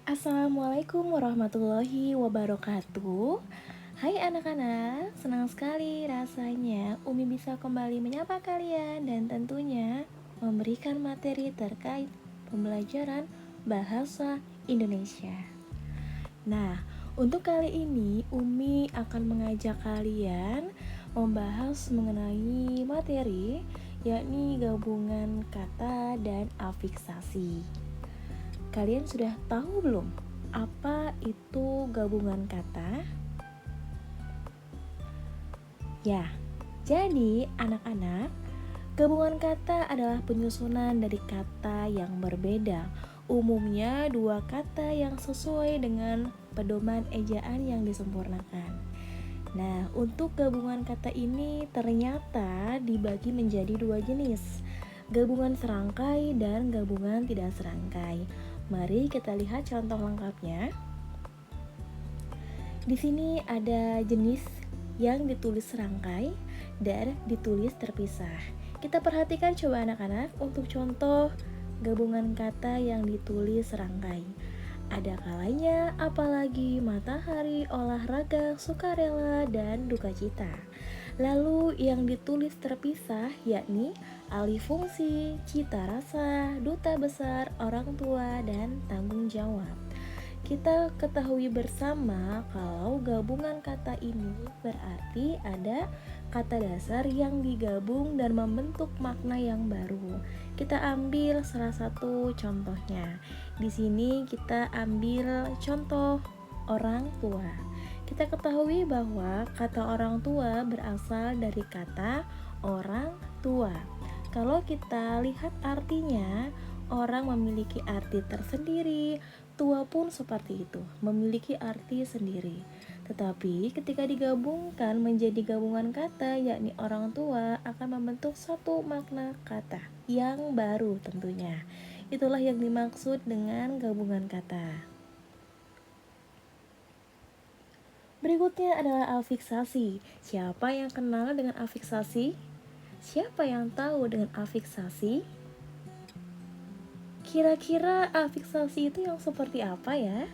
Assalamualaikum warahmatullahi wabarakatuh. Hai anak-anak, senang sekali rasanya Umi bisa kembali menyapa kalian dan tentunya memberikan materi terkait pembelajaran bahasa Indonesia. Nah, untuk kali ini Umi akan mengajak kalian membahas mengenai materi yakni gabungan kata dan afiksasi. Kalian sudah tahu belum apa itu gabungan kata? Ya, jadi anak-anak, gabungan kata adalah penyusunan dari kata yang berbeda. Umumnya dua kata yang sesuai dengan pedoman ejaan yang disempurnakan. Nah, untuk gabungan kata ini ternyata dibagi menjadi dua jenis, gabungan serangkai dan gabungan tidak serangkai. Mari kita lihat contoh lengkapnya. Di sini ada jenis yang ditulis serangkai dan ditulis terpisah. Kita perhatikan coba anak-anak untuk contoh gabungan kata yang ditulis serangkai. Ada kalanya, apalagi, matahari, olahraga, sukarela, dan duka cita. Lalu yang ditulis terpisah yakni alih fungsi, cita rasa, duta besar, orang tua, dan tanggung jawab. Kita ketahui bersama kalau gabungan kata ini berarti ada kata dasar yang digabung dan membentuk makna yang baru. Kita ambil salah satu contohnya. Di sini kita ambil contoh orang tua. Kita ketahui bahwa kata orang tua berasal dari kata orang tua. Kalau kita lihat artinya, orang memiliki arti tersendiri, tua pun seperti itu, memiliki arti sendiri. Tetapi ketika digabungkan menjadi gabungan kata, yakni orang tua, akan membentuk satu makna kata yang baru tentunya. Itulah yang dimaksud dengan gabungan kata. Berikutnya adalah afiksasi. Siapa yang kenal dengan afiksasi? Siapa yang tahu dengan afiksasi? Kira-kira afiksasi itu yang seperti apa ya?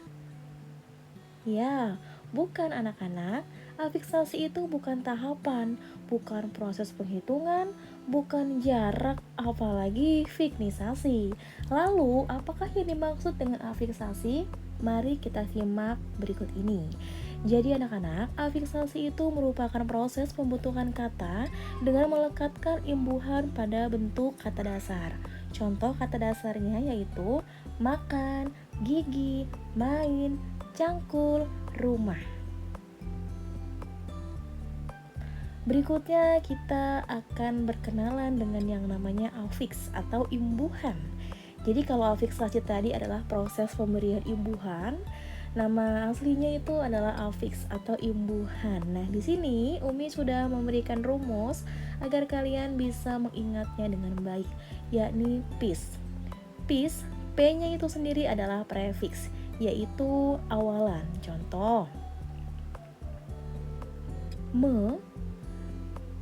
Ya, bukan anak-anak. Afiksasi itu bukan tahapan, bukan proses penghitungan, bukan jarak, apalagi fiknisasi. Lalu, apakah yang dimaksud dengan afiksasi? Mari kita simak berikut ini. Jadi anak-anak, afiksasi itu merupakan proses pembentukan kata dengan melekatkan imbuhan pada bentuk kata dasar. Contoh kata dasarnya yaitu makan, gigi, main, cangkul, rumah. Berikutnya kita akan berkenalan dengan yang namanya afiks atau imbuhan. Jadi kalau afiksasi tadi adalah proses pemberian imbuhan, nama aslinya itu adalah afiks atau imbuhan. Nah, di sini Umi sudah memberikan rumus agar kalian bisa mengingatnya dengan baik, yakni pis. Pis, P-nya itu sendiri adalah prefiks, yaitu awalan. Contoh, me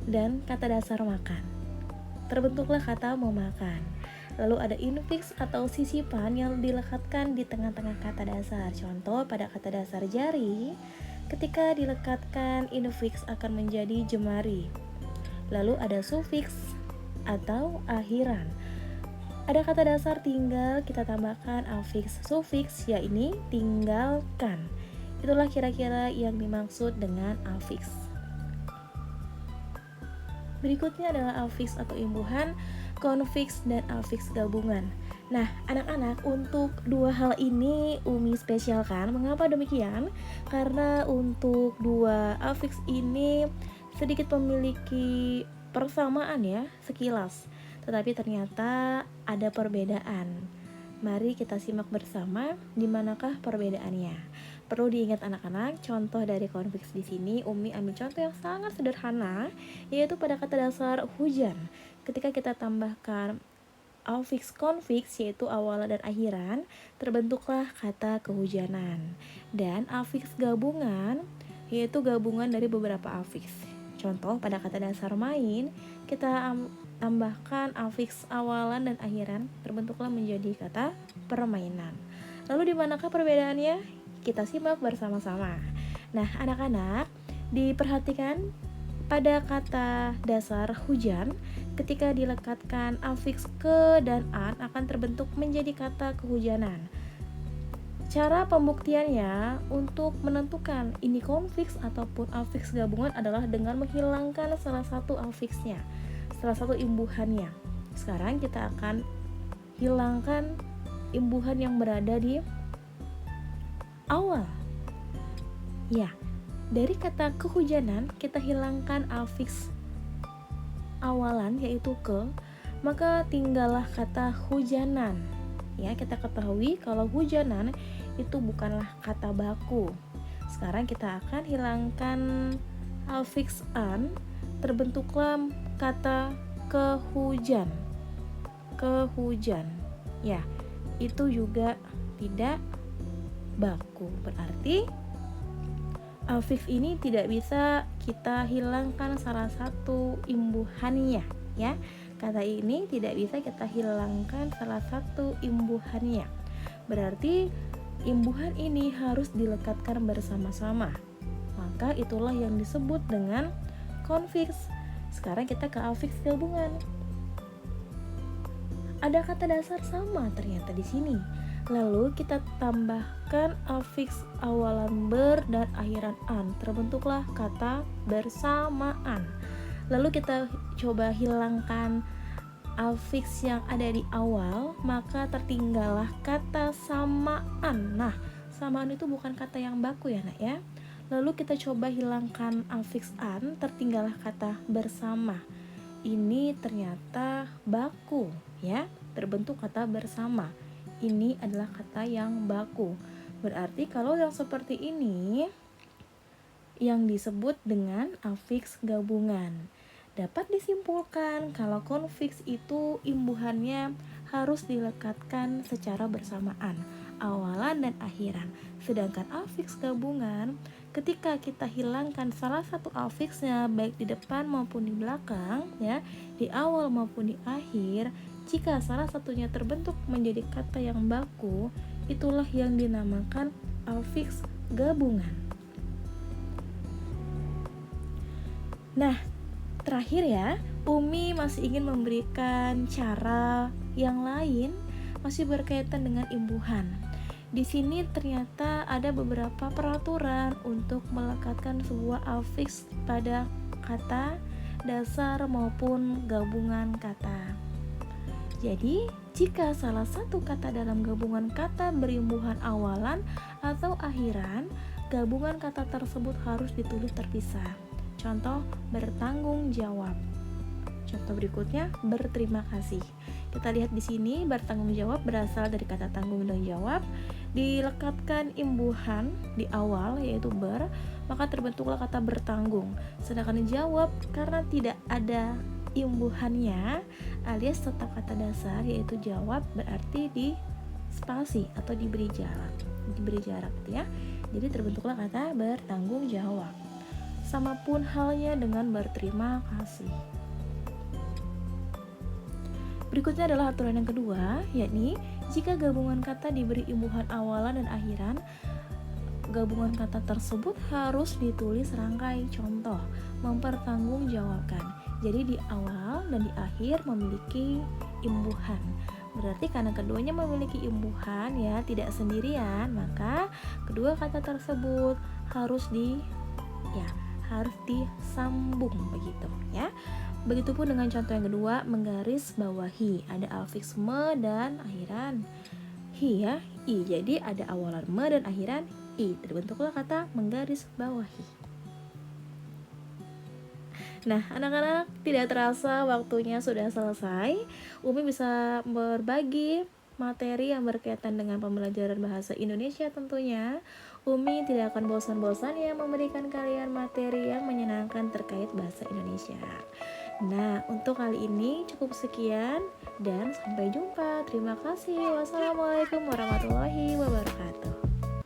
dan kata dasar makan. Terbentuklah kata memakan. Lalu ada infiks atau sisipan yang dilekatkan di tengah-tengah kata dasar. Contoh pada kata dasar jari, ketika dilekatkan infiks akan menjadi jemari. Lalu ada sufiks atau akhiran. Ada kata dasar tinggal, kita tambahkan afiks sufiks, yakni tinggalkan. Itulah kira-kira yang dimaksud dengan afiks. Berikutnya adalah afiks atau imbuhan, konfiks, dan afiks gabungan. Nah, anak-anak, untuk dua hal ini Umi spesialkan. Mengapa demikian? Karena untuk dua afiks ini sedikit memiliki persamaan ya, sekilas. Tetapi ternyata ada perbedaan. Mari kita simak bersama di manakah perbedaannya. Perlu diingat anak-anak, contoh dari konfiks di sini Umi ambil contoh yang sangat sederhana, yaitu pada kata dasar hujan. Ketika kita tambahkan afiks konfiks yaitu awalan dan akhiran, terbentuklah kata kehujanan. Dan afiks gabungan yaitu gabungan dari beberapa afiks. Contoh pada kata dasar main, kita tambahkan afiks awalan dan akhiran, terbentuklah menjadi kata permainan. Lalu di manakah perbedaannya? Kita simak bersama-sama. Nah, anak-anak, diperhatikan pada kata dasar hujan, ketika dilekatkan afiks ke dan an akan terbentuk menjadi kata kehujanan. Cara pembuktiannya untuk menentukan ini konfiks ataupun afiks gabungan adalah dengan menghilangkan salah satu afiksnya, salah satu imbuhannya. Sekarang kita akan hilangkan imbuhan yang berada di awal. Ya, dari kata kehujanan kita hilangkan afiks awalan yaitu ke, maka tinggallah kata hujanan. Ya, kita ketahui kalau hujanan itu bukanlah kata baku. Sekarang kita akan hilangkan afiks an, terbentuklah kata kehujan. Kehujan. Ya, itu juga tidak baku. Berarti afiks ini tidak bisa kita hilangkan salah satu imbuhannya, ya. Kata ini tidak bisa kita hilangkan salah satu imbuhannya. Berarti imbuhan ini harus dilekatkan bersama-sama. Maka itulah yang disebut dengan konfiks. Sekarang kita ke afiks gabungan. Ada kata dasar sama ternyata di sini. Lalu kita tambahkan afiks awalan ber dan akhiran an. Terbentuklah kata bersamaan. Lalu kita coba hilangkan afiks yang ada di awal, maka tertinggallah kata samaan. Nah, samaan itu bukan kata yang baku ya nak ya. Lalu kita coba hilangkan afiks an, tertinggallah kata bersama. Ini ternyata baku ya, terbentuk kata bersama. Ini adalah kata yang baku. Berarti kalau yang seperti ini yang disebut dengan afiks gabungan. Dapat disimpulkan kalau konfiks itu imbuhannya harus dilekatkan secara bersamaan, awalan dan akhiran. Sedangkan afiks gabungan, ketika kita hilangkan salah satu afiksnya baik di depan maupun di belakang, ya, di awal maupun di akhir, jika salah satunya terbentuk menjadi kata yang baku, itulah yang dinamakan afiks gabungan. Nah, terakhir ya, Umi masih ingin memberikan cara yang lain masih berkaitan dengan imbuhan. Di sini ternyata ada beberapa peraturan untuk melekatkan sebuah afiks pada kata dasar maupun gabungan kata. Jadi, jika salah satu kata dalam gabungan kata berimbuhan awalan atau akhiran, gabungan kata tersebut harus ditulis terpisah. Contoh, bertanggung jawab. Contoh berikutnya, berterima kasih. Kita lihat di sini, bertanggung jawab berasal dari kata tanggung dan jawab, dilekatkan imbuhan di awal yaitu ber, maka terbentuklah kata bertanggung. Sedangkan jawab karena tidak ada imbuhannya alias tetap kata dasar yaitu jawab, berarti di spasi atau diberi jarak gitu ya. Jadi terbentuklah kata bertanggung jawab. Sama pun halnya dengan berterima kasih. Berikutnya adalah aturan yang kedua, yakni jika gabungan kata diberi imbuhan awalan dan akhiran, gabungan kata tersebut harus ditulis rangkai. Contoh, mempertanggungjawabkan. Jadi di awal dan di akhir memiliki imbuhan. Berarti karena keduanya memiliki imbuhan ya, tidak sendirian, maka kedua kata tersebut harus disambung begitu ya. Begitupun dengan contoh yang kedua, menggaris bawahi. Ada afiks me dan akhiran hi ya, i. Jadi ada awalan me dan akhiran i. Terbentuklah kata menggaris bawahi. Nah, anak-anak, tidak terasa waktunya sudah selesai. Umi bisa berbagi materi yang berkaitan dengan pembelajaran bahasa Indonesia tentunya. Umi tidak akan bosan-bosan ya memberikan kalian materi yang menyenangkan terkait bahasa Indonesia. Nah, untuk kali ini cukup sekian dan sampai jumpa. Terima kasih. Wassalamualaikum warahmatullahi wabarakatuh.